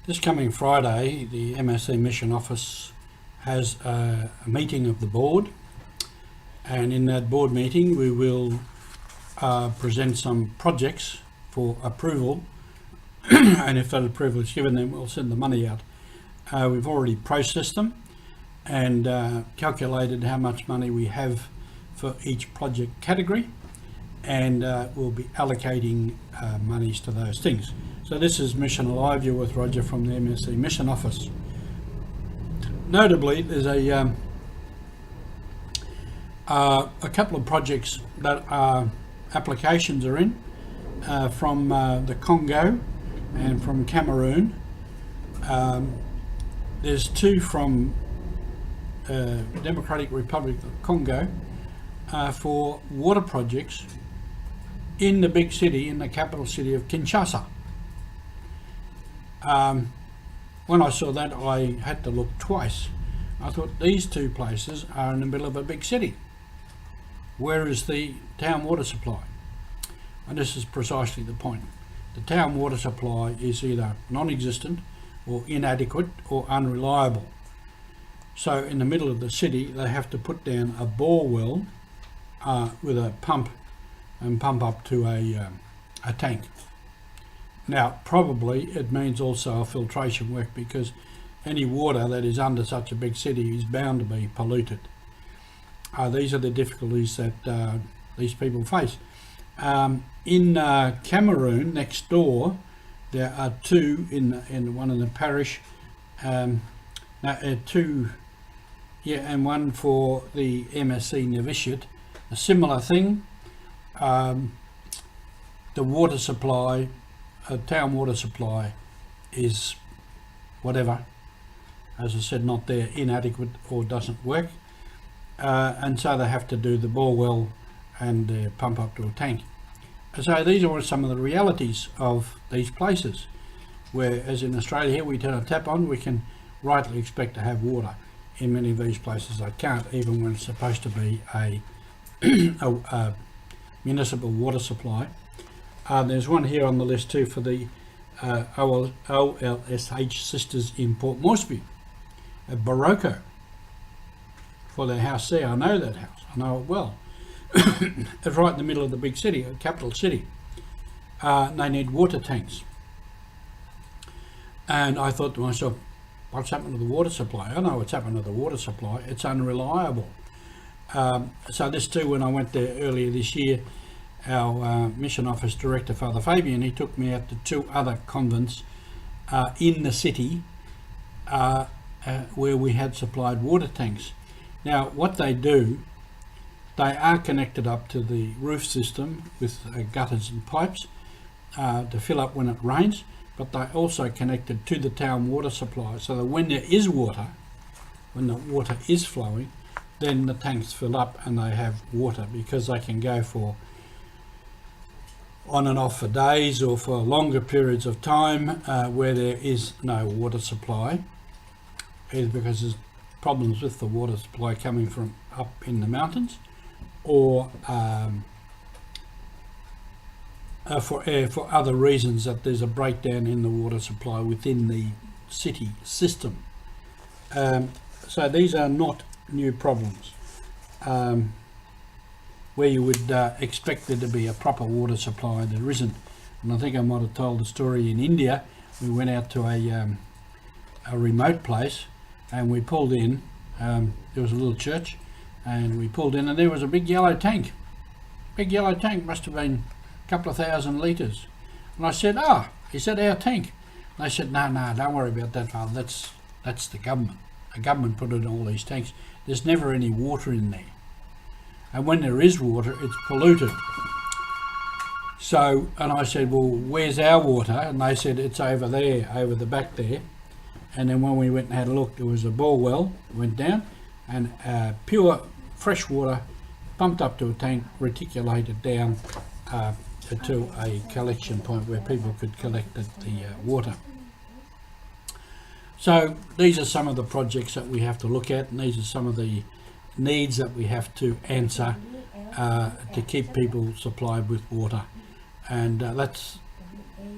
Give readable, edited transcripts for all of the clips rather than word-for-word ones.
This coming Friday, the MSC Mission Office has a meeting of the board, and in that board meeting we will present some projects for approval and if that approval is given, then we'll send the money out. We've already processed them and calculated how much money we have for each project category, and we'll be allocating monies to those things. So this is Mission Alive. You're with Roger from the MSC Mission Office. Notably, there's a couple of projects that applications are in from the Congo and from Cameroon. There's two from Democratic Republic of Congo for water projects in the big city, in the capital city of Kinshasa. When I saw that, I had to look twice. I thought, these two places are in the middle of a big city. Where is the town water supply? And this is precisely the point. The town water supply is either non-existent or inadequate or unreliable. So in the middle of the city, they have to put down a bore well with a pump and pump up to a tank. Now, probably it means also a filtration work, because any water that is under such a big city is bound to be polluted. These are the difficulties that these people face. In Cameroon, next door, there are two in one in the parish, and one for the MSC novitiate. A similar thing. The water supply, town water supply, is whatever. As I said, not there, inadequate or doesn't work, and so they have to do the bore well and pump up to a tank. So these are some of the realities of these places, where, as in Australia here, we turn a tap on, we can rightly expect to have water. In many of these places they can't, even when it's supposed to be a municipal water supply. There's one here on the list too for the OLSH sisters in Port Moresby at Barocco, for their house there. I know that house, I know it well. It's right in the middle of the big city, a capital city. They need water tanks. And I thought to myself, what's happened to the water supply? I know what's happened to the water supply. It's unreliable. So this too, when I went there earlier this year, our mission office director, Father Fabian, he took me out to two other convents in the city where we had supplied water tanks. Now, what they do, they are connected up to the roof system with gutters and pipes to fill up when it rains, but they're also connected to the town water supply, so that when there is water, when the water is flowing, then the tanks fill up and they have water, because they can go for on and off for days or for longer periods of time where there is no water supply, either because there's problems with the water supply coming from up in the mountains, or for other reasons, that there's a breakdown in the water supply within the city system. So these are not new problems where you would expect there to be a proper water supply. There isn't. And I think I might have told the story in India. We went out to a remote place and we pulled in. There was a little church, and we pulled in and there was a big yellow tank. Big yellow tank, must have been a couple of 1,000 litres. And I said, he said, our tank. And they said, no, don't worry about that, Father. That's the government. The government put in all these tanks. There's never any water in there. And when there is water, it's polluted. So, and I said, well, where's our water? And they said, it's over there, over the back there. And then when we went and had a look, there was a bore well, went down, and pure fresh water pumped up to a tank, reticulated down to a collection point where people could collect the water. So these are some of the projects that we have to look at, and these are some of the needs that we have to answer to keep people supplied with water. And that's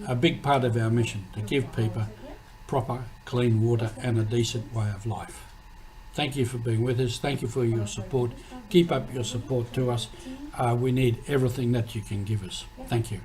a big part of our mission, to give people proper, clean water and a decent way of life. Thank you for being with us. Thank you for your support. Keep up your support to us. We need everything that you can give us. Thank you.